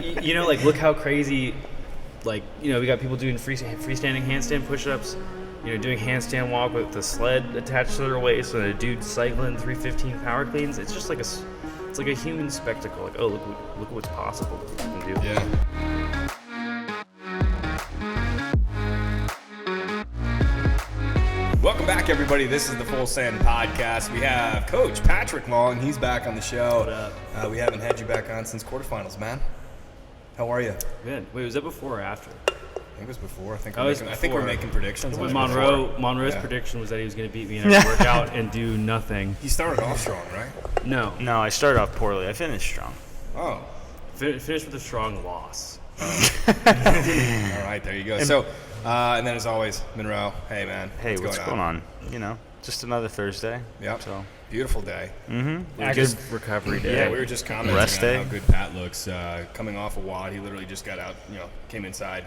You know, like, look how crazy, like, you know, we got people doing freestanding handstand push-ups, you know, doing handstand walk with the sled attached to their waist, and a dude cycling 315 power cleans. It's just like it's like a human spectacle. Like, oh, look what's possible that we can do. Yeah. Welcome back, everybody. This is the Full Send Podcast. We have Coach Patrick Long. He's back on the show. What up? We haven't had you back on since quarterfinals, man. How are you? Good. Wait, was that before or after? I think it was before. I think we're making predictions. Monroe's prediction was that he was going to beat me in every workout and do nothing. He started off strong, right? No, I started off poorly. I finished strong. Oh. Finished with a strong loss. All right, there you go. So, and then as always, Monroe. Hey, man. Hey, what's going on? You know, just another Thursday. Yep. So beautiful day. Mm-hmm. Good recovery day. Yeah, we were just commenting Rest on day. how good Pat looks coming off a WOD. He literally just got out, came inside.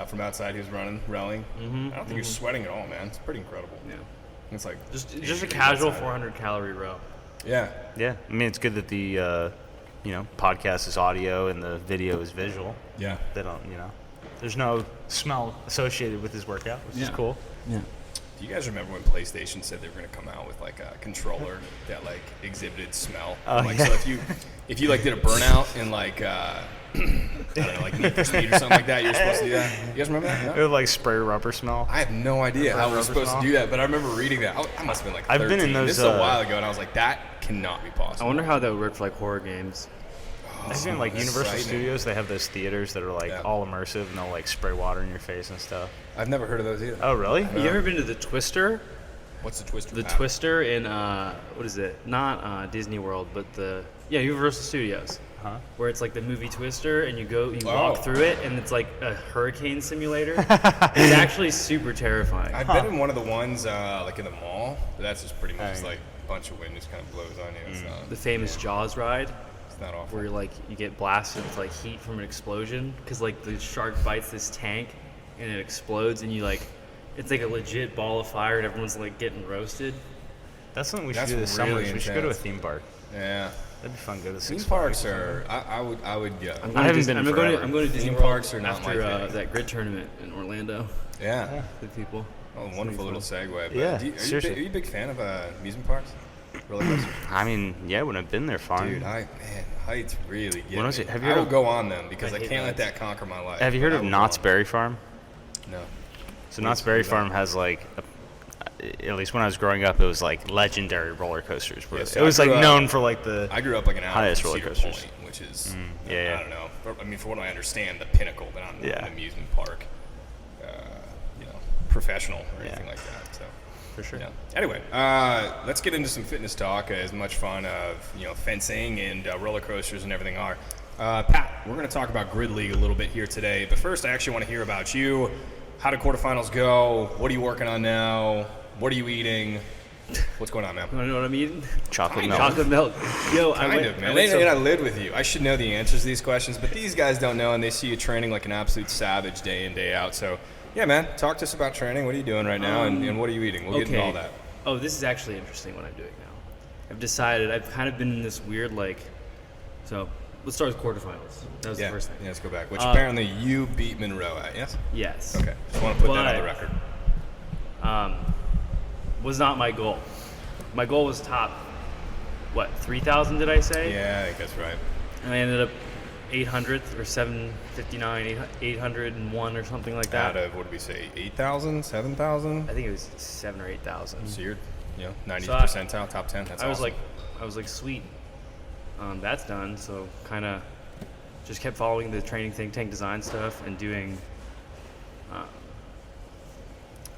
From outside, he was rallying. I don't think you're sweating at all, man. It's pretty incredible. Yeah. It's like just a casual 400-calorie row. Yeah. Yeah. I mean, it's good that the podcast is audio and the video is visual. Yeah. They don't, there's no smell associated with his workout, which is cool. Yeah. Do you guys remember when PlayStation said they were going to come out with like a controller that like exhibited smell? So if you like did a burnout in like I don't know, like Need for Speed or something like that, you're supposed to do that. You guys remember that? It No? would like spray rubber smell. I have no idea how we're supposed to do that, but I remember reading that. I must have been like 13. I've been in those. This is a while ago, and I was like, that cannot be possible. I wonder how that would work for like horror games. I've seen like that's Universal frightening. Studios. They have those theaters that are like all immersive, and they'll like spray water in your face and stuff. I've never heard of those either. Oh, really? You ever been to the Twister? What's the Twister? The Twister in what is it? Not Disney World, but Universal Studios. Huh? Where it's like the movie Twister, and you walk through it, and it's like a hurricane simulator. It's actually super terrifying. I've been in one of the ones like in the mall, but that's just pretty much just like a bunch of wind just kind of blows on you. It's The famous Jaws ride, it's not awful. where you get blasted with like heat from an explosion, because like the shark bites this tank, and it explodes, and it's like a legit ball of fire, and everyone's like getting roasted. That's something we should That's do this summer. really We should go to a intense. theme park. Yeah. That'd be fun. Go to Theme Six parks Flags. are. I would go. I'm I haven't been in forever. I'm going to Disney Theme World parks are not my after thing. that grid tournament in Orlando Yeah. with people. Oh, wonderful little segue. But Yeah, are you seriously. a big fan of amusement parks? Roller coasters? I mean, yeah, when I've been there, fine. Dude, heights really get When was me. it? Have you I heard will of- go on them because I I hate can't let heights. that conquer my life. Have you heard of Knott's Berry Farm? No. So Knott's Berry Farm has like, at least when I was growing up, it was like legendary roller coasters. Yeah, It so was I like grew up- known for like the. I grew up like an hour highest from roller Cedar coasters. Point, which is, yeah. I don't know. I mean, for what I understand, the pinnacle, but I'm not Yeah. an amusement park, professional or anything like that. So. For sure. Yeah. Anyway, let's get into some fitness talk. As much fun of fencing and roller coasters and everything are. Pat, we're going to talk about Grid League a little bit here today. But first, I actually want to hear about you. How did quarterfinals go? What are you working on now? What are you eating? What's going on, man? You want to know what I'm eating? Chocolate Kind milk. Chocolate milk. Yo, Kind of, man. And I lived with you. I should know the answers to these questions, but these guys don't know, and they see you training like an absolute savage day in, day out. So, yeah, man, talk to us about training. What are you doing right now, and what are you eating? We'll get into all that. Oh, this is actually interesting what I'm doing now. I've decided, I've kind of been in this weird, so let's start with quarterfinals. That was the first thing. Yeah, let's go back. Which apparently you beat Monroe at, yes? Yes. Okay. Just want to put that on the record. Was not my goal. My goal was top, 3,000 did I say? Yeah, I think that's right. And I ended up 800th or 759, 801 or something like that. Out of, what did we say, 8,000, 7,000? I think it was 7,000 or 8,000. So you're, 90th So percentile, top 10. That's awesome. I was like, sweet. That's done. So kind of just kept following the training think tank design stuff and doing,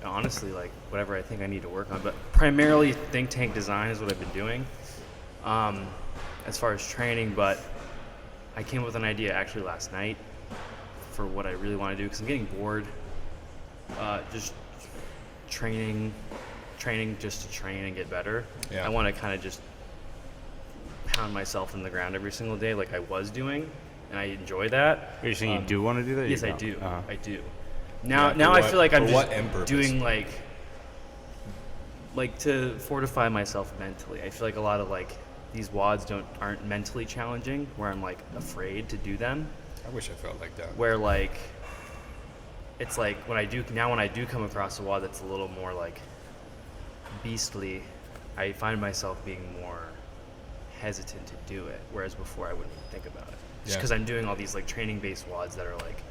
honestly, like whatever I think I need to work on. But primarily think tank design is what I've been doing as far as training. But I came up with an idea actually last night for what I really want to do because I'm getting bored. Just training just to train and get better. Yeah. I want to kind of just pound myself in the ground every single day like I was doing, and I enjoy that. Are you saying you do want to do that? Yes, You I don't? do. Uh-huh. I do. Now for I what- feel like I'm for what just end purpose? doing like to fortify myself mentally. I feel like a lot of these WODs aren't mentally challenging, where I'm like afraid to do them. I wish I felt like that. Where like, it's like when I do come across a WOD that's a little more like beastly, I find myself being more hesitant to do it, whereas before I wouldn't think about it. Just because I'm doing all these like training-based WODs that are like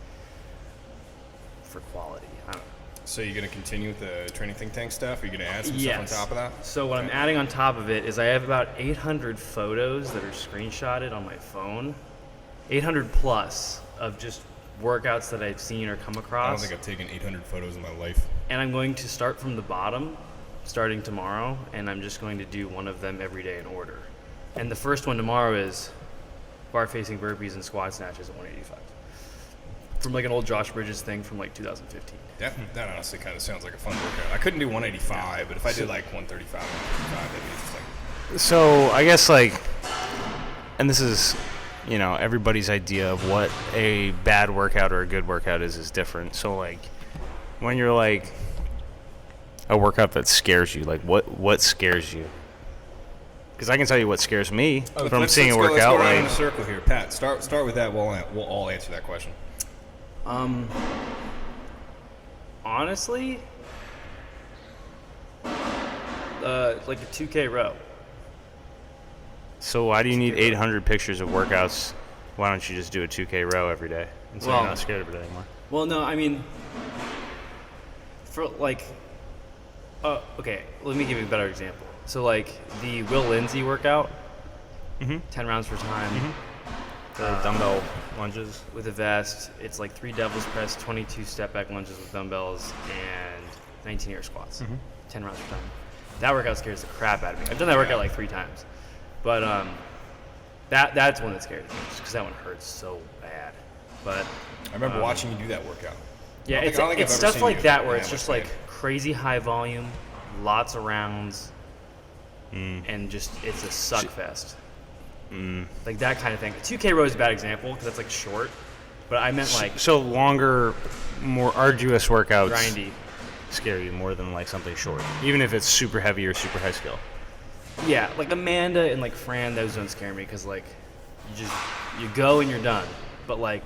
for quality. I don't know. So you're going to continue with the training think tank stuff? Are you going to add some stuff on top of that? So what I'm adding on top of it is I have about 800 photos that are screenshotted on my phone. 800 plus of just workouts that I've seen or come across. I don't think I've taken 800 photos in my life. And I'm going to start from the bottom, starting tomorrow, and I'm just going to do one of them every day in order. And the first one tomorrow is bar-facing burpees and squat snatches at 185. From like an old Josh Bridges thing from like 2015. That honestly kind of sounds like a fun workout. I couldn't do 185, but if I did like 135, 155, that'd be interesting. So I guess like, and this is, you know, everybody's idea of what a bad workout or a good workout is different. So like, when you're like a workout that scares you, like what scares you? Because I can tell you what scares me from seeing a workout. Let's go around like in a circle here. Pat, start with that. We'll all answer that question. Honestly, like a 2K row. So why do you need 800 pictures of workouts? Why don't you just do a 2K row every day and so you're not scared of it anymore? Well, no, I mean, for like, okay, let me give you a better example. So like the Will Lindsay workout, 10 rounds per time, Dumbbell lunges with a vest. It's like 3 devil's press, 22 step back lunges with dumbbells, and 19 air squats. 10 rounds per time. That workout scares the crap out of me. I've done that workout like 3 times, but that's one that scares me just because that one hurts so bad. But I remember watching you do that workout. yeah, it's stuff like that where it's just like crazy high volume, lots of rounds, and just it's a suck fest. Like that kind of thing. 2K row is a bad example because that's like short, but I meant like so longer, more arduous workouts grindy. Scare you more than like something short, even if it's super heavy or super high skill. Yeah, like Amanda and like Fran, those don't scare me because like you go and you're done. But like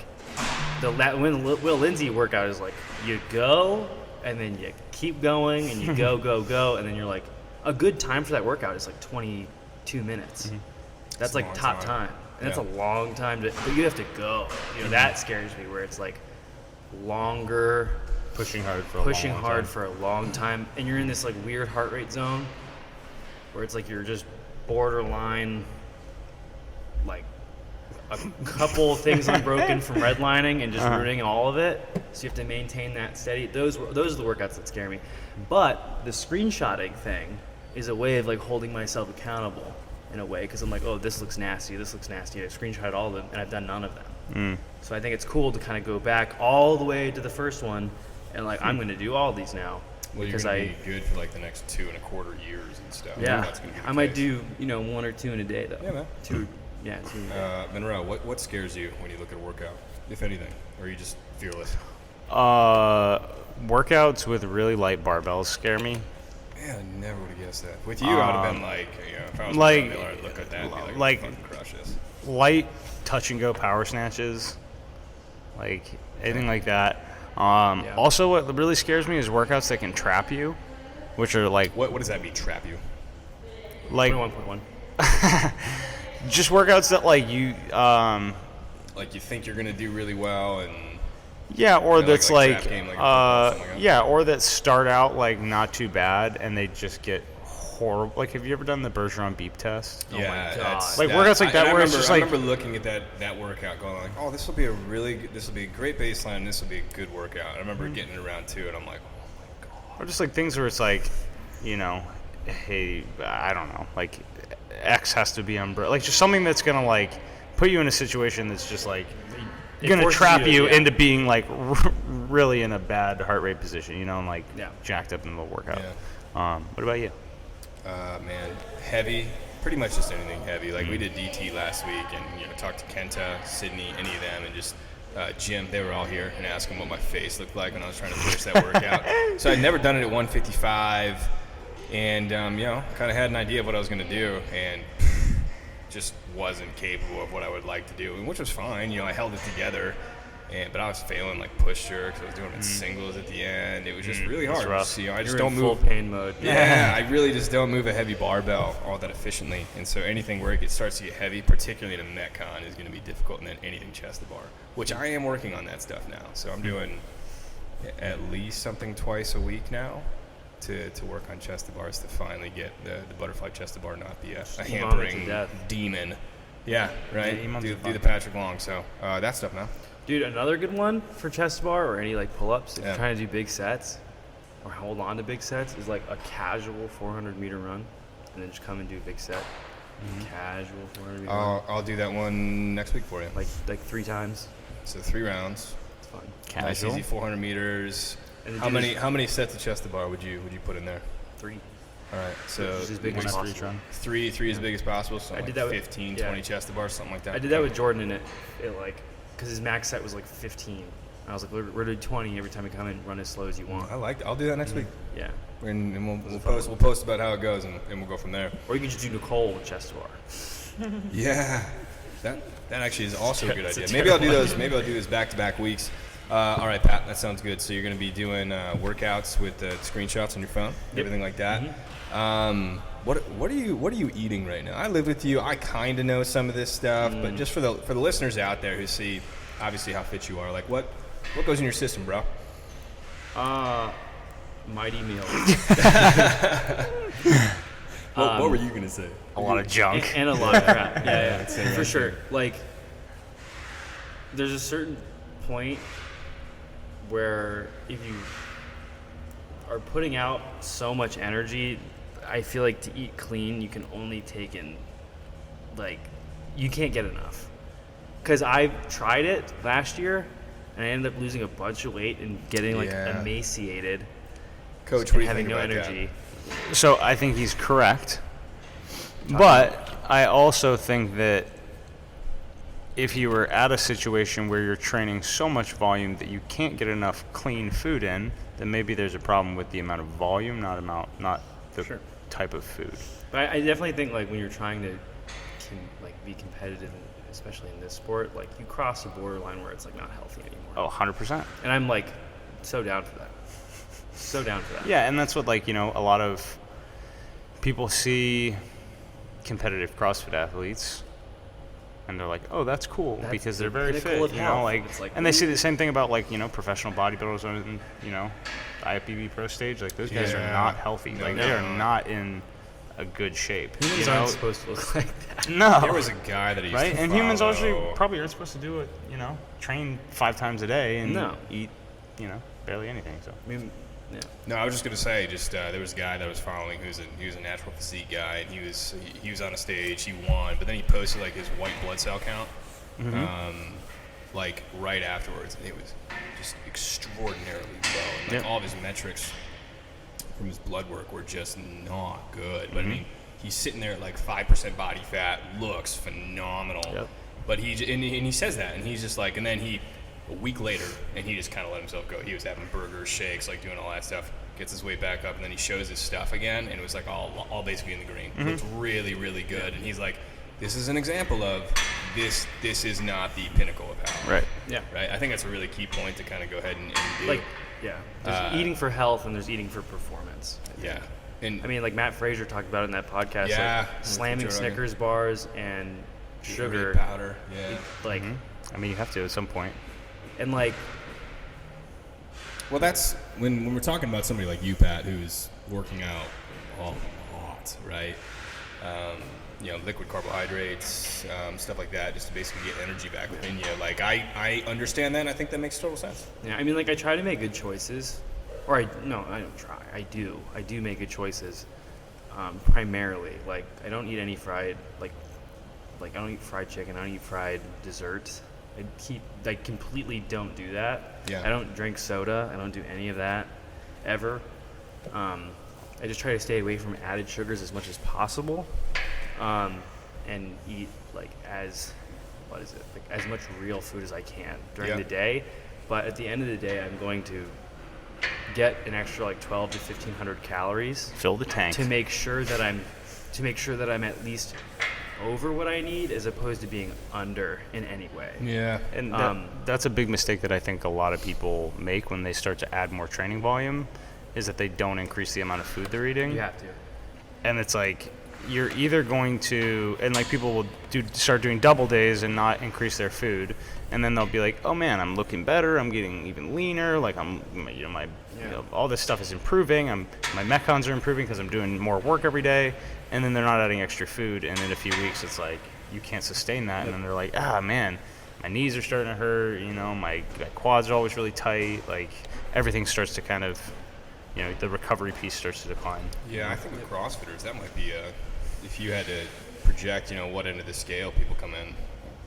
when Will Lindsay workout is like you go and then you keep going and you go and then you're like a good time for that workout is like 22 minutes. That's like top time. And that's a long time but you have to go. You know, that scares me where it's like longer, Pushing hard for a long time, and you're in this like weird heart rate zone where it's like you're just borderline like a couple things unbroken from redlining and just ruining all of it. So you have to maintain that steady. Those are the workouts that scare me. But the screenshotting thing is a way of like holding myself accountable in a way because I'm like, oh, this looks nasty. I've screenshotted all of them and I've done none of them. So I think it's cool to kind of go back all the way to the first one and like I'm going to do all these now. Well, because you're going to be good for like the next 2.25 years and stuff. Yeah, That's gonna be the I might case. do 1 or 2 in a day though. Yeah, man. 2. Yeah, 2 in a day. Monroe, what scares you when you look at a workout, if anything? Or are you just fearless? Workouts with really light barbells scare me. Man, I never would have guessed that. With you, I would have been like, if I was like- Miller, I'd look at that and be like- fucking crush this. Light touch and go power snatches, like anything like that. Also, what really scares me is workouts that can trap you, which are like What does that mean, trap you? like 21.1. just workouts that like you Like you think you're going to do really well and... yeah, or Yeah, that's like like, trap game, like something like that. yeah, or that start out like not too bad and they just get horrible. Like, have you ever done the Bergeron beep test? Yeah, my God. that's Like, workouts like that I where it's remember, just I like- remember looking at that workout going like, oh, this will be a great baseline, and this will be a good workout. I remember getting it around 2 and I'm like, oh my God. Or just like things where it's like, you know, hey, I don't know, like X has to be on, like just something that's gonna like put you in a situation that's just like It gonna forces trap you to- you yeah. into being like really in a bad heart rate position, you know, and like jacked up in the workout. What about you? Man, heavy, pretty much just anything heavy. Like we did DT last week and talked to Kenta, Sydney, any of them, and just Jim, they were all here, and asked them what my face looked like when I was trying to finish that workout. So I'd never done it at 155, and kind of had an idea of what I was going to do, and just wasn't capable of what I would like to do, and which was fine. You know, I held it together, but I was failing like push jerks. I was doing it singles at the end. It was just really hard. rough. You know, I just You're don't in move. full pain mode. Yeah, I really just don't move a heavy barbell all that efficiently, and so anything where it starts to get heavy, particularly in a Metcon, is going to be difficult, and then anything chest to bar, which I am working on that stuff now. So I'm doing at least something twice a week now to work on chest to bars to finally get the butterfly chest to bar not be a Vomit to hampering death. demon. Yeah, right. Yeah, do the Patrick Long. So that stuff now. Dude, another good one for chest bar or any like pull-ups, if Yeah. you're trying to do big sets or hold on to big sets, is like a casual 400-meter run, and then just come and do a big set. Casual 400-meter run. I'll do that one next week for you. Like 3 times. So 3 rounds. It's fun. Nice, Casual. easy 400 meters. And How many sets of chest to bar would you put in there? 3. All right, so Just as big as One possible. after each run. three as big as possible. So I like did that with- 15, yeah. 20 chest to bar, something like that. I did that with Jordan, and it like, because his max set was like 15. And I was like, we're doing 20 every time you come and run as slow as you want. I like. I'll do that next week, Yeah. and we'll post about how it goes, and we'll go from there. Or you can just do Nicole with chest to bar. Yeah, that actually is also a good It's a idea. Maybe I'll do those. Maybe I'll do this back-to-back weeks. All right, Pat, that sounds good. So you're going to be doing workouts with screenshots on your phone, everything like that. What are you eating right now? I live with you. I kind of know some of this stuff, but just for the listeners out there who see obviously how fit you are, like what goes in your system, bro? Mighty meals. What were you going to say? A lot of junk. And a lot of crap. Yeah, for sure. Like, there's a certain point where if you are putting out so much energy, I feel like to eat clean, you can only take in, like, you can't get enough. Because I tried it last year, and I ended up losing a bunch of weight and getting, like, Yeah. emaciated. Coach, and what do you having think no about energy. So I think he's correct. But I also think that if you were at a situation where you're training so much volume that you can't get enough clean food in, then maybe there's a problem with the amount of volume, not the Sure. type of food. But I definitely think, like, when you're trying to be competitive, especially in this sport, like, you cross a borderline where it's like not healthy anymore. Oh, 100%. And I'm like so down for that. So down for that. Yeah, and that's what, like, you know, a lot of people see competitive CrossFit athletes and they're like, oh, that's cool, That's because they're the very pinnacle fit, of you know, health. like, It's like, and they see the same thing about, like, you know, professional bodybuilders on, you know, IFBB Pro stage. Like, those guys are Yeah. not healthy. No, Like, they're they are not. not in a good shape. Humans you know? aren't supposed to look like that. No. There was a guy that he used Right? to And humans follow. actually probably aren't supposed to do it, you know, train 5 times a day and No. eat, you know, barely anything. So I mean, yeah. No, I was just gonna say, there was a guy that I was following he was a natural physique guy, and he was on a stage, he won, but then he posted like his white blood cell count, like right afterwards, and it was just extraordinarily low. And, like Yep. all of his metrics from his blood work were just not good. But I mean, he's sitting there at like 5% body fat, looks phenomenal. Yep. But he says that, and he's just like, and then a week later, and he just kind of let himself go. He was having burgers, shakes, like doing all that stuff. Gets his weight back up, and then he shows his stuff again, and it was like all basically in the green. Looked really, really good. And he's like, this is an example of this is not the pinnacle of health. right. Yeah. Right? I think that's a really key point to kind of go ahead and do. Like, yeah. There's eating for health and there's eating for performance. Yeah. And I mean, like Matt Frazier talked about it in that podcast. Yeah. Like slamming Joe Rogan. Snickers bars and sugar. Gatorade powder. Yeah. Like, I mean, you have to at some point. and like, Well, that's when we're talking about somebody like you, Pat, who's working out a lot, right? You know, liquid carbohydrates, stuff like that, just to basically get energy back within you. Like, I understand that, and I think that makes total sense. yeah, I mean, like, I try to make good choices. Or I don't try. I do make good choices. Primarily, like, I don't eat any fried, like I don't eat fried chicken. I don't eat fried desserts. I completely don't do that. Yeah. I don't drink soda. I don't do any of that, ever. I just try to stay away from added sugars as much as possible, and eat like as much real food as I can during Yeah. the day. But at the end of the day, I'm going to get an extra like 12 to 1,500 calories Fill the tank. to make sure that I'm at least over what I need as opposed to being under in any way. Yeah. And that's a big mistake that I think a lot of people make when they start to add more training volume, is that they don't increase the amount of food they're eating. You have to. And it's like, you're either going to, and like people will start doing double days and not increase their food, and then they'll be like, oh man, I'm looking better, I'm getting even leaner, like all this stuff is improving, my metcons are improving because I'm doing more work every day, and then they're not adding extra food, and in a few weeks it's like, you can't sustain that, and then they're like, man, my knees are starting to hurt, my quads are always really tight, like everything starts to kind of, the recovery piece starts to decline. Yeah, I think with CrossFitters, that might be if you had to project, what end of the scale people come in.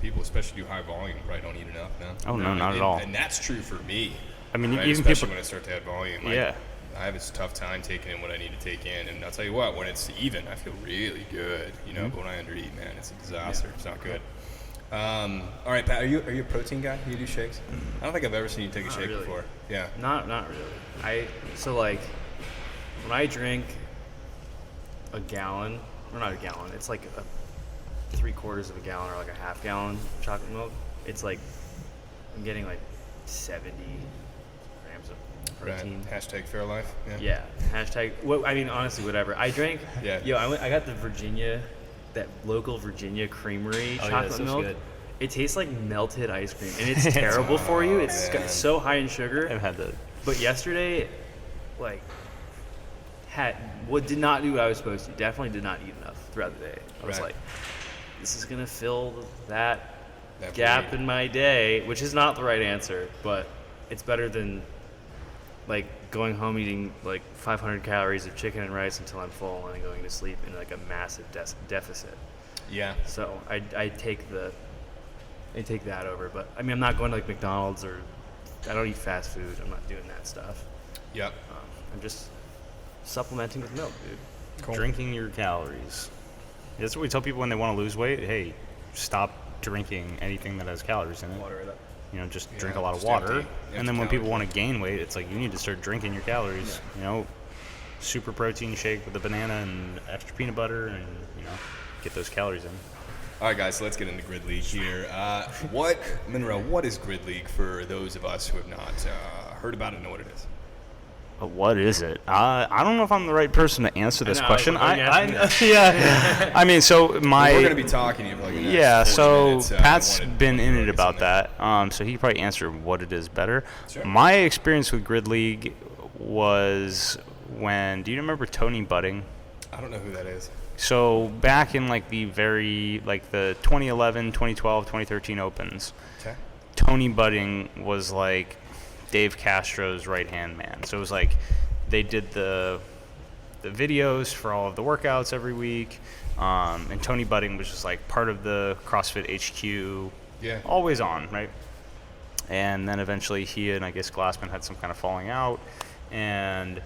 People, especially do high volume, probably don't eat enough now. Oh, no, not at all. And that's true for me. I mean, right? even especially people, when I start to add volume. Yeah. I have a tough time taking in what I need to take in, and I'll tell you what, when it's even, I feel really good. But when I undereat, man, it's a disaster. Yeah. It's not good. All right, Pat, are you a protein guy? You do shakes? I don't think I've ever seen you take a shake before. Yeah. Not really. When I drink a gallon, or not a gallon, it's like a 3/4 of a gallon or like a half gallon of chocolate milk. It's like I'm getting like 70 grams of protein. Right. Hashtag Fairlife. Yeah. Hashtag. Honestly, whatever. I drank. Yeah. I got that local Virginia Creamery chocolate milk. Good. It tastes like melted ice cream, and it's terrible for you. It's so high in sugar. I've had that. But yesterday, did not do what I was supposed to. Definitely did not eat enough throughout the day. I was like, this is gonna fill that gap in my day, which is not the right answer, but it's better than going home eating 500 calories of chicken and rice until I'm full and then going to sleep in a massive deficit. Yeah. So I take that over, but I'm not going to McDonald's, or I don't eat fast food. I'm not doing that stuff. Yep. I'm just supplementing with milk, dude. Cool. Drinking your calories. That's what we tell people when they want to lose weight. Hey, stop drinking anything that has calories in it. Water it up. Just drink a lot of water. Empty and then when people want to gain weight, it's like you need to start drinking your calories. Yeah. Super protein shake with a banana and extra peanut butter, and get those calories in. All right, guys, so let's get into Grid League here. Monroe, what is Grid League for those of us who have not heard about it and know what it is? What is it? I don't know if I'm the right person to answer this question. Yeah. I mean, so we're going to be talking to you for the next 40 minutes, Pat's been in it about that. So he probably answered what it is better. Sure. My experience with Grid League was when, do you remember Tony Budding? I don't know who that is. So back in the 2011, 2012, 2013 Opens, okay. Tony Budding was Dave Castro's right-hand man. So it was they did the videos for all of the workouts every week, and Tony Budding was just part of the CrossFit HQ, always on, right? And then eventually he and I guess Glassman had some kind of falling out, and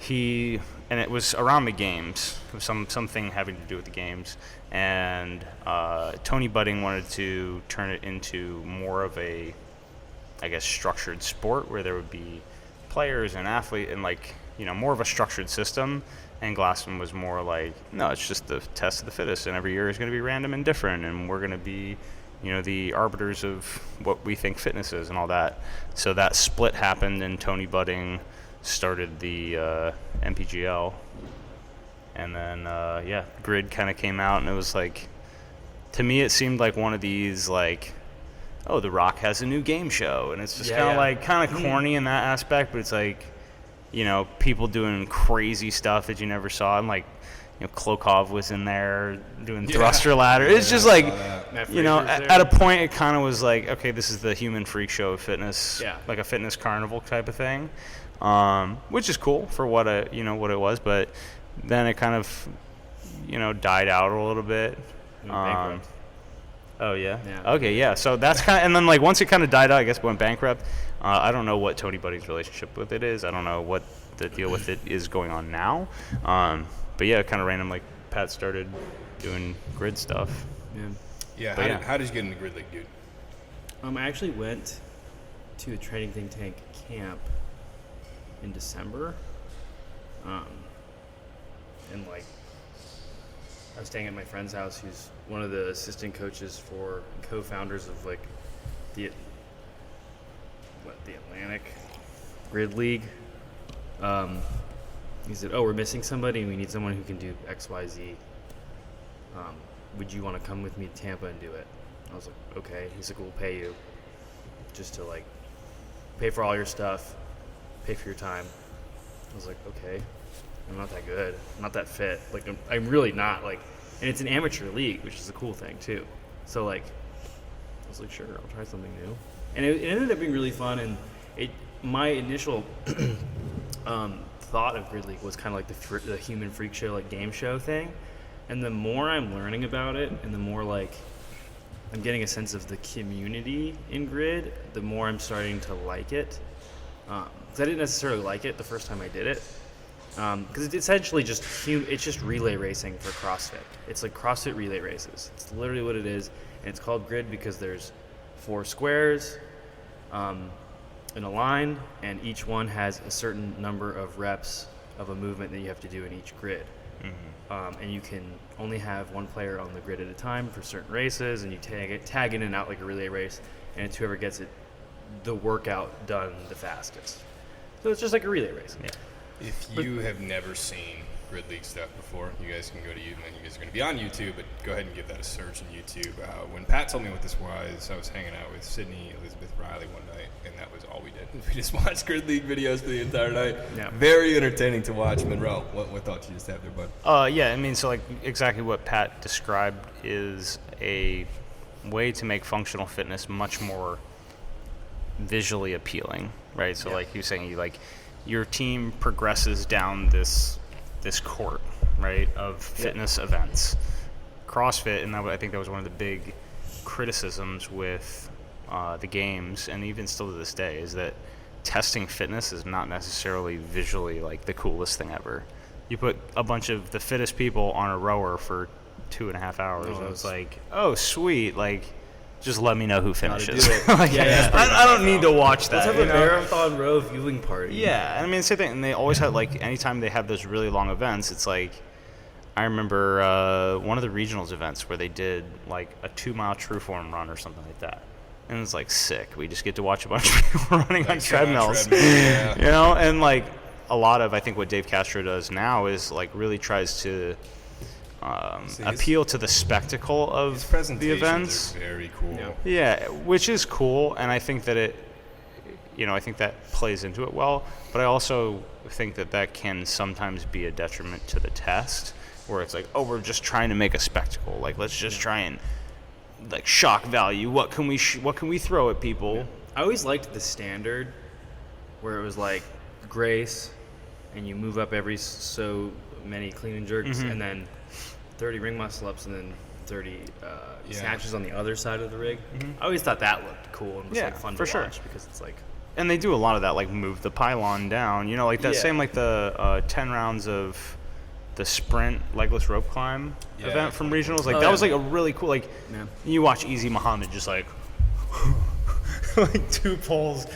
it was around the games, something having to do with the games, and Tony Budding wanted to turn it into more of a, I guess, structured sport where there would be players and athletes and more of a structured system. And Glassman was more no, it's just the test of the fittest, and every year is going to be random and different, and we're going to be, the arbiters of what we think fitness is and all that. So that split happened, and Tony Budding started the MPGL, and then Grid kind of came out, and it was to me it seemed like one of these oh, The Rock has a new game show, and it's just kind of corny in that aspect, but it's people doing crazy stuff that you never saw, and Klokov was in there doing thruster ladder. It's just at a point it kind of was okay, this is the human freak show of fitness, like a fitness carnival type of thing. Which is cool for what what it was, but then it kind of, died out a little bit. Oh yeah. Okay, yeah. So that's kind of, and then once it kind of died out, I guess it went bankrupt. I don't know what Tony Budding's relationship with it is. I don't know what the deal with it is going on now. But yeah, kind of random. Pat started doing Grid stuff. Yeah. How did you get into Grid League, dude? I actually went to a training think tank camp in December, and I was staying at my friend's house, who's one of the assistant coaches for co-founders of like the Atlantic Grid League. He said, "Oh, we're missing somebody, and we need someone who can do X, Y, Z. Would you want to come with me to Tampa and do it?" I was like, "Okay." He's like, "We'll pay you just to like pay for all your stuff, pay for your time." I was like, "Okay." I'm not that good. I'm not that fit. Like, I'm really not, like, and it's an amateur league, which is a cool thing too. So like, I was like, sure, I'll try something new. And it ended up being really fun. And my initial thought of Grid League was kind of like the human freak show, like game show thing. And the more I'm learning about it, and the more like I'm getting a sense of the community in Grid, the more I'm starting to like it. Because I didn't necessarily like it the first time I did it. Because it's essentially it's just relay racing for CrossFit. It's like CrossFit relay races. It's literally what it is, and it's called Grid because there's 4 squares in a line, and each one has a certain number of reps of a movement that you have to do in each grid. Mm-hmm. And you can only have one player on the grid at a time for certain races, and you tag in and out like a relay race, and it's whoever gets the workout done the fastest. So it's just like a relay race. Yeah. If you have never seen Grid League stuff before, you guys can go to YouTube, and you guys are going to be on YouTube, but go ahead and give that a search on YouTube. When Pat told me what this was, I was hanging out with Sydney Elizabeth Riley one night, and that was all we did. We just watched Grid League videos for the entire night. Yeah. Very entertaining to watch. Monroe, what thoughts you just have there, bud? Yeah, I mean, so like exactly what Pat described is a way to make functional fitness much more visually appealing, right? So like you were saying, your team progresses down this court, right, of fitness events. CrossFit, and I think that was one of the big criticisms with the games, and even still to this day, is that testing fitness is not necessarily visually like the coolest thing ever. You put a bunch of the fittest people on a rower for 2.5 hours, and it's like, oh, sweet, like, just let me know who finishes. Like, I don't need to watch that. Let's have a marathon row viewing party. Yeah, I mean, same thing. And they always have, like, anytime they have those really long events, it's like, I remember one of the regionals events where they did, like, a 2-mile true form run or something like that. And it was, like, sick. We just get to watch a bunch of people running on treadmills. You know, and, like, a lot of, I think, what Dave Castro does now is, like, really tries to appeal to the spectacle of the events. Are very cool. Yeah, which is cool, and I think that I think that plays into it well. But I also think that can sometimes be a detriment to the test, where it's like, oh, we're just trying to make a spectacle. Like, let's just try and like shock value. What can we throw at people? Yeah. I always liked the standard, where it was like grace, and you move up every so many clean and jerks, and then 30 ring muscle ups, and then 30 snatches on the other side of the rig. I always thought that looked cool and was like fun to watch because it's like. And they do a lot of that, like move the pylon down, you know, like that same like the 10 rounds of the sprint legless rope climb event from regionals. Like that was like a really cool, like you watch Easy Muhammad just like like 2 poles.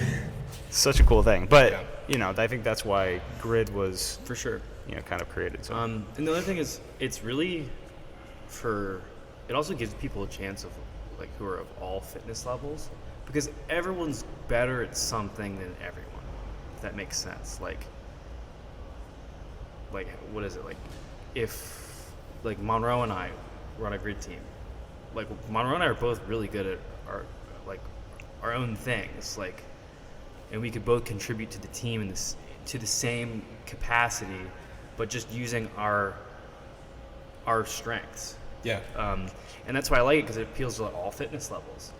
Such a cool thing. But you know, I think that's why Grid was for sure. You know, kind of created. So. And the other thing is, it's really it also gives people a chance of, like, who are of all fitness levels, because everyone's better at something than everyone, if that makes sense. Like, what is it? Like, if, like, Monroe and I were on a Grid team, like, Monroe and I are both really good at our own things, like, and we could both contribute to the team to the same capacity, but just using our strengths. Yeah. And that's why I like it, because it appeals to all fitness levels,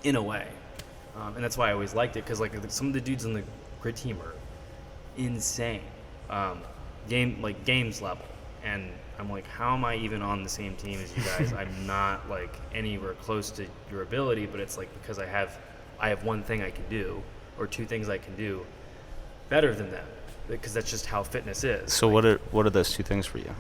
in a way. And that's why I always liked it, because like some of the dudes on the Grid team are insane, games level. And I'm like, how am I even on the same team as you guys? I'm not like anywhere close to your ability, but it's like because I have one thing I can do, or 2 things I can do better than them, because that's just how fitness is. So what are those 2 things for you?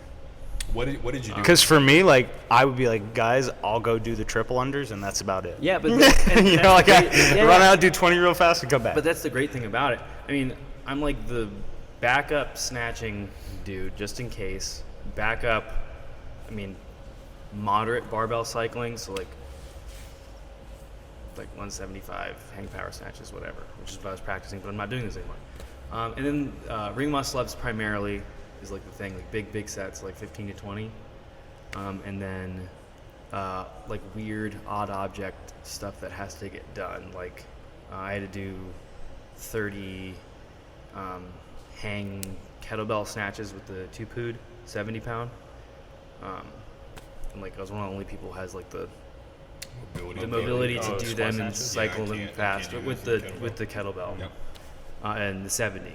What did you do? Because for me, like, I would be like, guys, I'll go do the triple unders, and that's about it. Yeah, but run out, do 20 real fast, and come back. But that's the great thing about it. I mean, I'm like the backup snatching dude, just in case. Backup I mean, moderate barbell cycling, so like 175 hang power snatches, whatever, which is what I was practicing, but I'm not doing this anymore. And then ring muscle ups primarily is like the thing, like big sets, like 15 to 20. And then like weird odd object stuff that has to get done. Like I had to do 30 hang kettlebell snatches with the 2-pood 70 pound. And like I was one of the only people who has like the mobility to do them and cycle them fast with the kettlebell. Yep. And the 70.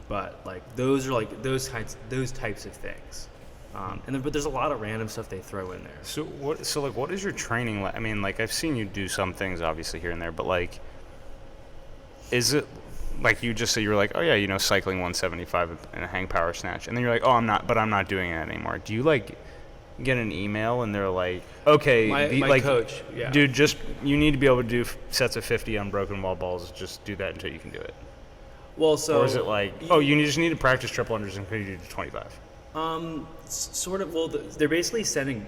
But like those are like those types of things. But there's a lot of random stuff they throw in there. So what is your training like? I mean, like I've seen you do some things obviously here and there, but like, is it like you just say you were like, oh yeah, you know, cycling 175 and a hang power snatch, and then you're like, oh I'm not doing it anymore. Do you like get an email and they're like, okay, my coach, yeah, dude, just you need to be able to do sets of 50 on broken wall balls. Just do that until you can do it. Well, so or is it like, oh, you just need to practice triple unders and you do 25? Sort of. Well, they're basically sending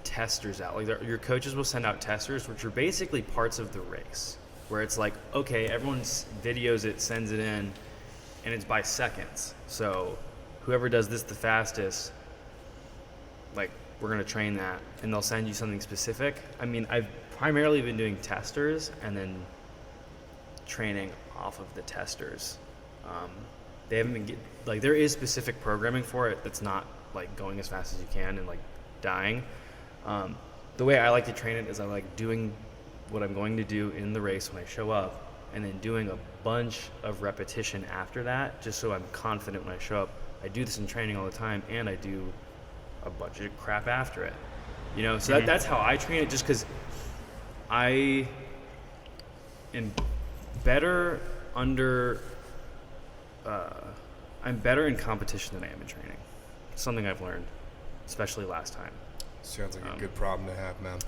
testers out. Like your coaches will send out testers, which are basically parts of the race, where it's like, okay, everyone videos it, sends it in, and it's by seconds. So whoever does this the fastest, like we're gonna train that, and they'll send you something specific. I mean, I've primarily been doing testers and then training off of the testers. They haven't been there is specific programming for it that's not like going as fast as you can and like dying. The way I like to train it is I like doing what I'm going to do in the race when I show up, and then doing a bunch of repetition after that, just so I'm confident when I show up. I do this in training all the time, and I do a bunch of crap after it. You know, so that's how I train it, just because I am better I'm better in competition than I am in training. Something I've learned, especially last time. Sounds like a good problem to have, man.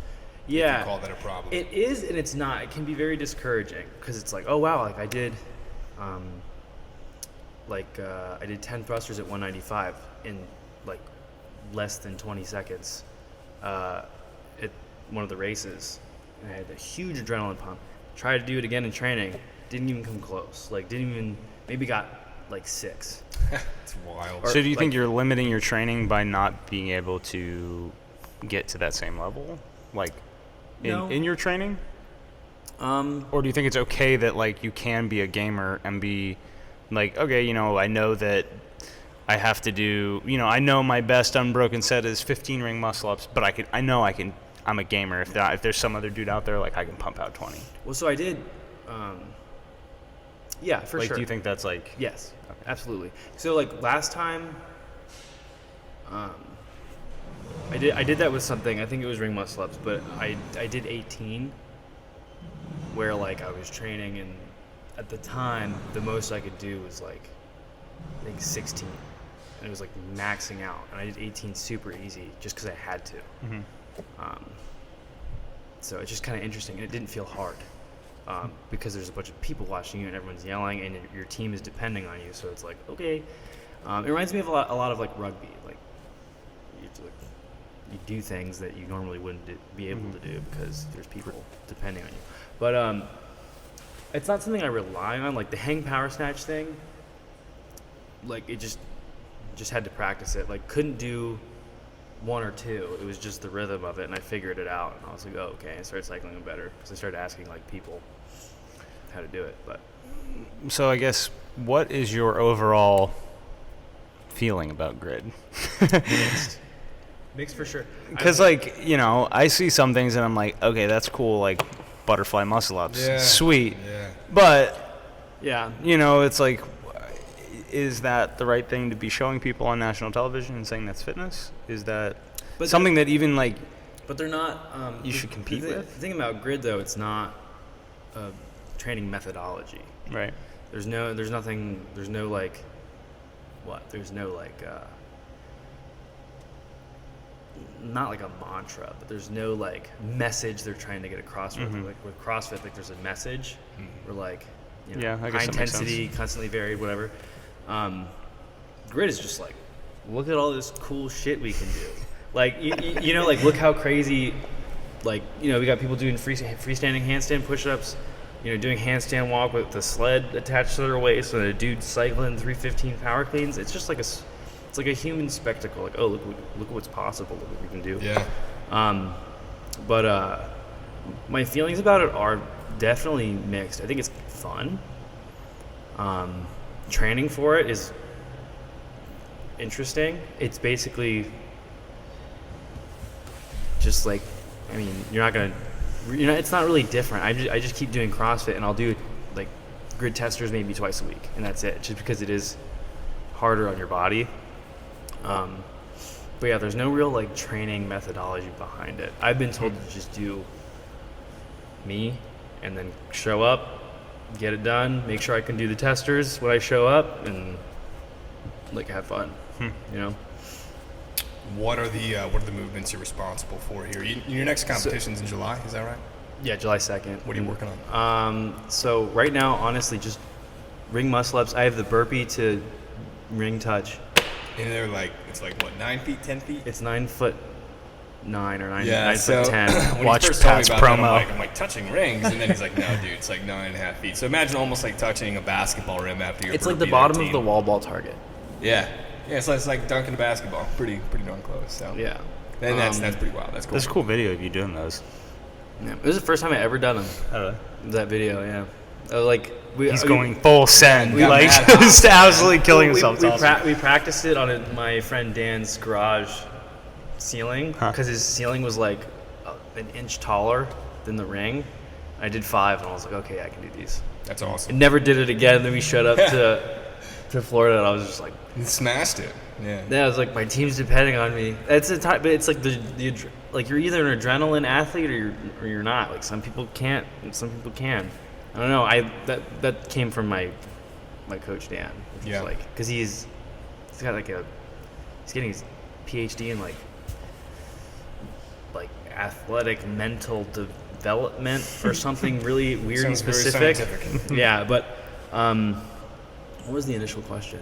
Yeah. You can call that a problem. It is, and it's not. It can be very discouraging, because it's like, oh wow, like I did 10 thrusters at 195 in like less than 20 seconds at one of the races, and I had a huge adrenaline pump. Tried to do it again in training, didn't even come close. Maybe got like 6. It's wild. So do you think you're limiting your training by not being able to get to that same level, like in your training? Or do you think it's okay that like you can be a gamer and be like, okay, you know, I know that I have to do, you know, I know my best unbroken set is 15 ring muscle ups, but I'm a gamer. If there's some other dude out there, like I can pump out 20. Well, so I did. Yeah, for like, sure. Do you think that's like? Yes, absolutely. So like last time, I did that with something. I think it was ring muscle ups, but I did 18, where like I was training, and at the time the most I could do was like I think 16, and it was like maxing out, and I did 18 super easy just because I had to. So it's just kind of interesting, and it didn't feel hard. Because there's a bunch of people watching you and everyone's yelling and your team is depending on you, so it's like, okay. It reminds me of a lot of like rugby. Like you do things that you normally wouldn't be able to do because there's people depending on you. But it's not something I rely on. Like the hang power snatch thing, like it just had to practice it. Like couldn't do 1 or 2. It was just the rhythm of it, and I figured it out. And I was like, oh, okay. I started cycling them better because I started asking like people how to do it. But so I guess, what is your overall feeling about grid? Mixed for sure. Because like, you know, I see some things and I'm like, okay, that's cool, like butterfly muscle ups, sweet. Yeah. But yeah, you know, it's like, is that the right thing to be showing people on national television and saying that's fitness? Is that something that even like? But they're not. You should compete with. The thing about grid though, it's not a training methodology. Right. There's no not like a mantra, but there's no like message they're trying to get across. Like with CrossFit, like there's a message. Or like, you know, high intensity, constantly varied, whatever. Grid is just like look at all this cool shit we can do. Like, you know, like, look how crazy, like, you know, we got people doing freestanding handstand push-ups, you know, doing handstand walk with the sled attached to their waist, and a dude cycling 315 power cleans. It's just like it's like a human spectacle. Like, oh, look what's possible. Look what we can do. Yeah. But my feelings about it are definitely mixed. I think it's fun. Training for it is interesting. It's basically just like, I mean, it's not really different. I just keep doing CrossFit, and I'll do like grid testers maybe twice a week, and that's it, just because it is harder on your body. But yeah, there's no real like training methodology behind it. I've been told to just do me and then show up, get it done, make sure I can do the testers when I show up, and like have fun. You know. What are the movements you're responsible for here? Your next competition's in July, is that right? Yeah, July 2nd. What are you working on? So right now, honestly, just ring muscle ups. I have the burpee to ring touch. And they're like, it's like what, 9 feet, 10 feet? It's 9'9" or 9 so foot 10. when Watch he first told me Pat's about promo. that, I'm like touching rings, and then he's like, no, dude, it's like 9.5 feet. So imagine almost like touching a basketball rim after your It's like the burpee bottom routine. of the wall ball target. Yeah, it's like dunking a basketball. Pretty darn close. So Yeah. and that's pretty wild. That's cool. There's a cool video of you doing those. Yeah. It was the first time I ever done them. Oh, That video, yeah. Like he's going full send. got Like, mad just absolutely killing himself. We, It's awesome. we practiced it on my friend Dan's garage ceiling, because his ceiling was like an inch taller than the ring. I did 5, and I was like, okay, I can do these. That's I awesome. never did it again. Then we showed up to Florida, and I was just like, You smashed it. Yeah. I was like, my team's depending on me. It's a time, but it's like like you're either an adrenaline athlete or you're not. Like some people can't, and some people can. I don't know. That came from my coach Dan. Which Yeah. was like, because he's got like he's getting his PhD in like athletic mental development or something really weird and Sounds very specific. scientific. Yeah, but what was the initial question?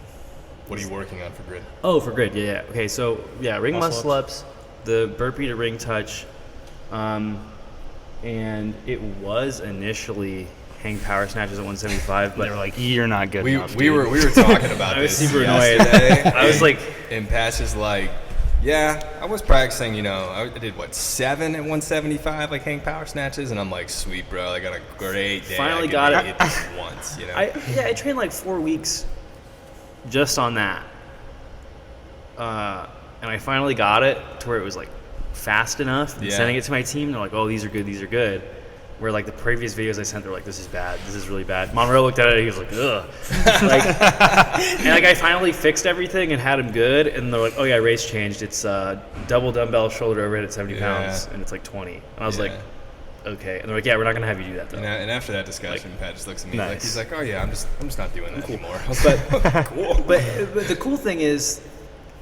What are you working on for grid? Oh, for grid, yeah. Okay, so yeah, ring Muscle muscle ups, the burpee to ring touch, and it was initially hang power snatches at 175, but They're like, you're not good enough. We were talking about I was this super annoyed. yesterday. I was like, and Pat's just like, yeah, I was practicing, I did 7 at 175, like hang power snatches, and I'm like, sweet, bro, I got a great day. Finally I got can it. hit this once, I trained like 4 weeks just on that, and I finally got it to where it was like fast enough. And Yeah. sending it to my team, they're like, oh, these are good. Where like the previous videos I sent, they're like, this is bad, this is really bad. Monroe looked at it, he was like, ugh. And like I finally fixed everything and had him good, and they're like, oh yeah, race changed. It's double dumbbell shoulder overhead at 70 pounds, and it's like 20. And I was like, okay. And they're like, yeah, we're not gonna have you do that though. And after that discussion, Pat just looks at me like, Nice. he's like, oh yeah, I'm just not doing that anymore. I was But cool. but the cool thing is,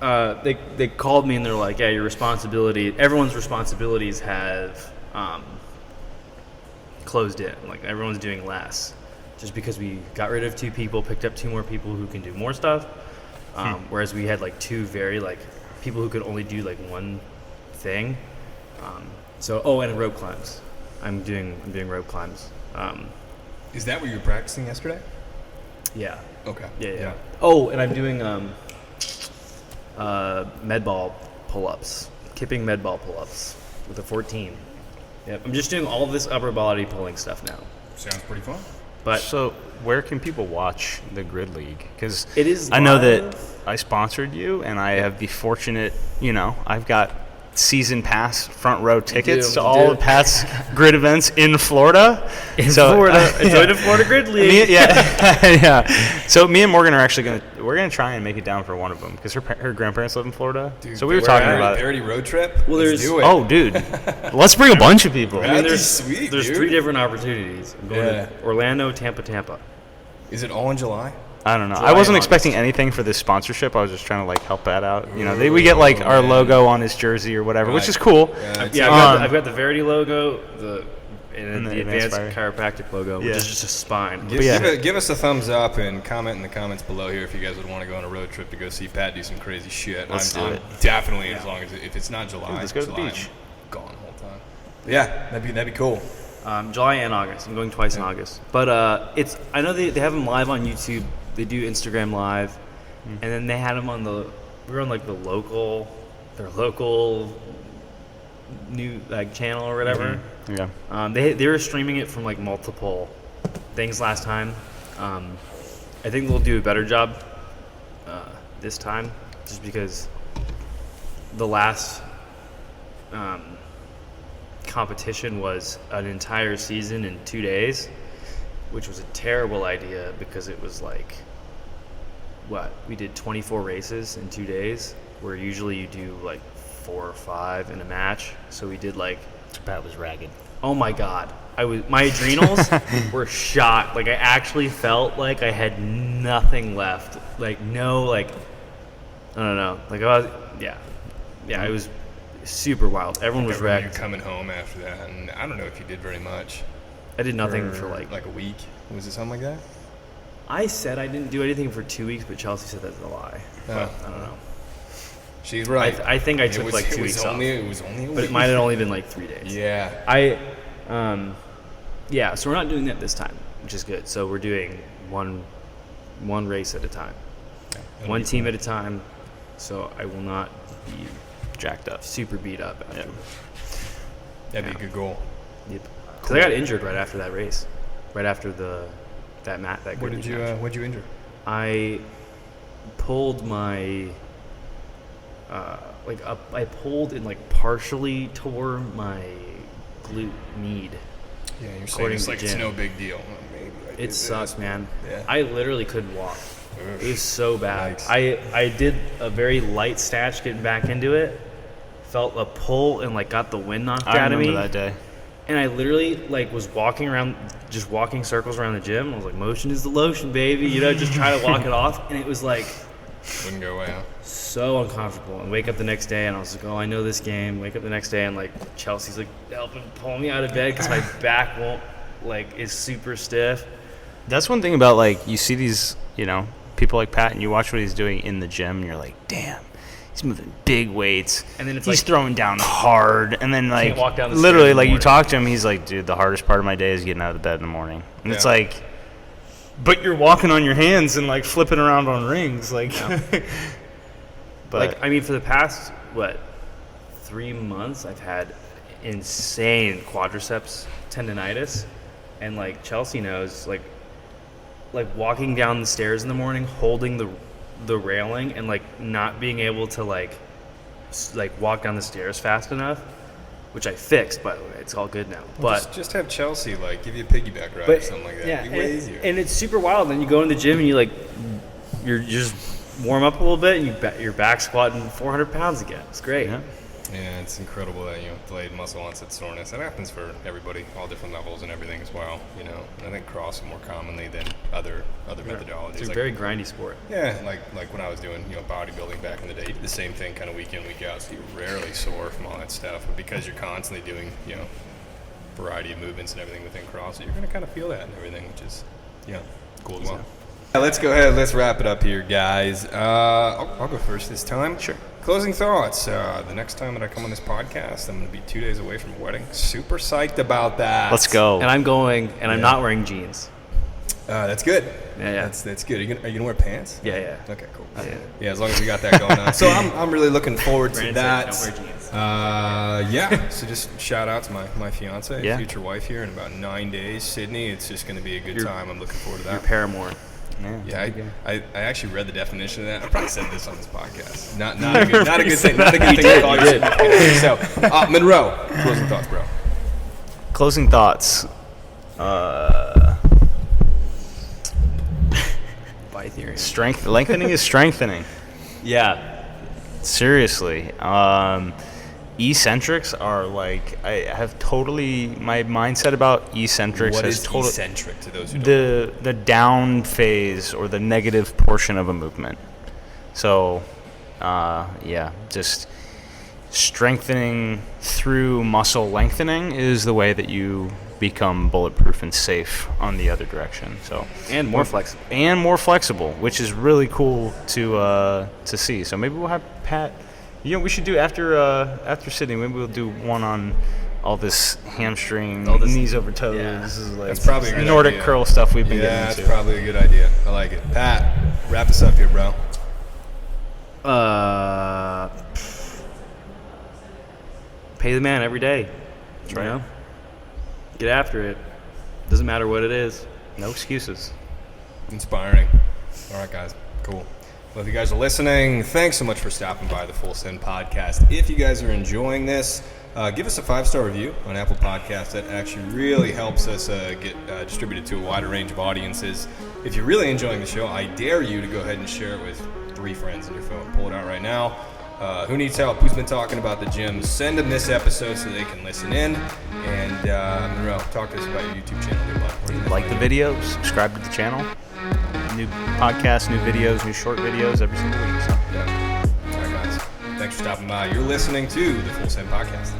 they called me and they're like, yeah, everyone's responsibilities have closed in. Like everyone's doing less, just because we got rid of 2 people, picked up 2 more people who can do more stuff. Whereas we had like 2 very like people who could only do like one thing. And rope climbs. I'm doing rope climbs. Is that what you were practicing yesterday? Yeah. Okay. Yeah. Oh, and I'm doing med ball pull-ups, kipping med ball pull-ups with a 14. Yep. I'm just doing all of this upper body pulling stuff now. Sounds pretty fun. But So where can people watch the Grid League? Because it is. I know that live. I sponsored you, and I have the fortunate, I've got season pass front row tickets to all of Pat's grid events in Florida. Florida. Enjoy the Florida Grid League. Yeah. So me and Morgan are actually we're gonna try and make it down for one of them, because her grandparents live in Florida. Dude, so we were talking about it. Verity road trip. Well, Let's do it. Oh, dude, let's bring a bunch of people. That'd be there's sweet, there's dude. 3 different opportunities. I'm going to Orlando, Tampa. Is it all in July? I don't know. July I wasn't and expecting anything for this sponsorship. I was just trying to help Pat out. We get our logo on his jersey or whatever, which is cool. Yeah, Yeah, I've got the Verity logo, and the the advanced Advanced chiropractic logo, which Yeah. is just a spine. Give us a thumbs up and comment in the comments below here if you guys would want to go on a road trip to go see Pat do some crazy shit. Let's do it. Definitely, as long as if it's not July. Dude, let's go to the July, beach. I'm gone the whole time. Yeah, that'd be cool. July and August. I'm going twice in August. But I know they have them live on YouTube. They do Instagram Live, and then they had them on we were on like their local new like channel or whatever. Yeah. They were streaming it from like multiple things last time. I think they'll do a better job this time, just because the last competition was an entire season in 2 days, which was a terrible idea because it was like we did 24 races in 2 days, where usually you do like 4 or 5 in a match. So we did like, Pat was ragged. oh my god, my adrenals were shot. Like I actually felt like I had nothing left. Like no, like I don't know. Like I was, yeah. It was super wild. Everyone was You're wrecked. coming home after that, and I don't know if you did very much. I did nothing for like a week. Was it something like that? I said I didn't do anything for 2 weeks, but Chelsea said that's a lie. But I don't know. She's right. I think I took like 2 weeks off. It was only a week. But it might have only been like 3 days. Yeah. So we're not doing that this time, which is good. So we're doing one race at a time, one team at a time. So I will not be Jacked up. super beat up after. That'd be a good goal. Yep. Because I got injured right after that race, right after that What good did you match. What'd you injure? I pulled my I pulled and like partially tore my glute med. Yeah, you're saying According it's to like it's Jim. no big deal. Maybe I did It sucks, this. man. Yeah. I literally couldn't walk. Ugh. It was so bad. Yikes. I did a very light snatch getting back into it. Felt a pull and like got the wind knocked I out of remember me. that day. And I literally like was walking around, just walking circles around the gym. I was like, motion is the lotion, baby. You know, just try to walk it off. And it was like Wouldn't go away, huh? so uncomfortable. And wake up the next day and I was like, oh, I know this game. Wake up the next day and like Chelsea's like helping pull me out of bed because my back won't is super stiff. That's one thing about like you see these, people like Pat, and you watch what he's doing in the gym, and you're like, damn, he's moving big weights. And then it's he's like- throwing down hard, and then like walk down the literally stairs in the like you morning. talk to him, he's like, dude, the hardest part of my day is getting out of the bed in the morning, and it's Yeah. like, but you're walking on your hands and like flipping around on rings, like. But Like, I mean, for the past, 3 months, I've had insane quadriceps tendonitis. And, like, Chelsea knows, like walking down the stairs in the morning, holding the railing, and, like, not being able to, like walk down the stairs fast enough, which I fixed, by the way. It's all good now. But just have Chelsea like give you a piggyback ride or something like that. yeah, It'd be way easier. and it's super wild. Then you go in the gym and you're just warm up a little bit, and you're back squatting 400 pounds again. It's great. Yeah. Yeah, it's incredible that, delayed muscle onset soreness. That happens for everybody, all different levels and everything as well, And I think CrossFit more commonly than other methodologies. It's a Like, very grindy sport. yeah, like when I was doing, bodybuilding back in the day, you did the same thing kind of week in, week out, so you're rarely sore from all that stuff. But because you're constantly doing, variety of movements and everything within CrossFit, you're going to kind of feel that and everything, which is, cool as well. Let's go ahead. Let's wrap it up here, guys. I'll go first this time. Sure. Closing thoughts. The next time that I come on this podcast, I'm going to be 2 days away from a wedding. Super psyched about that. let's go. And I'm going, and I'm not wearing jeans. That's good. Yeah. That's good. Are you gonna wear pants? Yeah. Okay, cool. Yeah. Yeah, as long as we got that going on. So I'm really looking forward to Brandon that. said, "Don't wear jeans." Yeah. So just shout out to my fiance, Yeah. future wife here in about 9 days, Sydney. It's just going to be a good Your- time. I'm looking forward to Your that. paramour. Yeah. I actually read the definition of that. I probably said this on this podcast. Not a good thing. Not a good thing to call yourself. So Monroe, closing thoughts, bro. Closing thoughts. By theory. Lengthening is strengthening. Yeah. Seriously. Eccentrics are like, I have totally, my mindset about eccentrics What has is totally eccentric to those who don't? the down phase or the negative portion of a movement. So, just strengthening through muscle lengthening is the way that you become bulletproof and safe on the other direction. So And more flexible. which is really cool to see. So maybe we'll have Pat. We should do after Sydney. Maybe we'll do one on all this hamstring, knees over toes. Yeah. This is like That's probably a good Nordic idea. curl stuff we've been Yeah, getting that's into. probably a good idea. I like it. Pat, wrap us up here, bro. Pay the man every day. That's You right. know? Get after it. Doesn't matter what it is. No excuses. Inspiring. All right, guys. Cool. Well, if you guys are listening, thanks so much for stopping by the Full Send Podcast. If you guys are enjoying this, give us a 5-star review on Apple Podcasts. That actually really helps us get distributed to a wider range of audiences. If you're really enjoying the show, I dare you to go ahead and share it with 3 friends on your phone. Pull it out right now. Who needs help? Who's been talking about the gym? Send them this episode so they can listen in. And Monroe, talk to us about your YouTube channel. Here, bud. Where can they Like the find you? video, subscribe to the channel. New podcasts, new videos, new short videos every single week. So. Yeah. All right, guys. Thanks for stopping by. You're listening to the Full Send Podcast.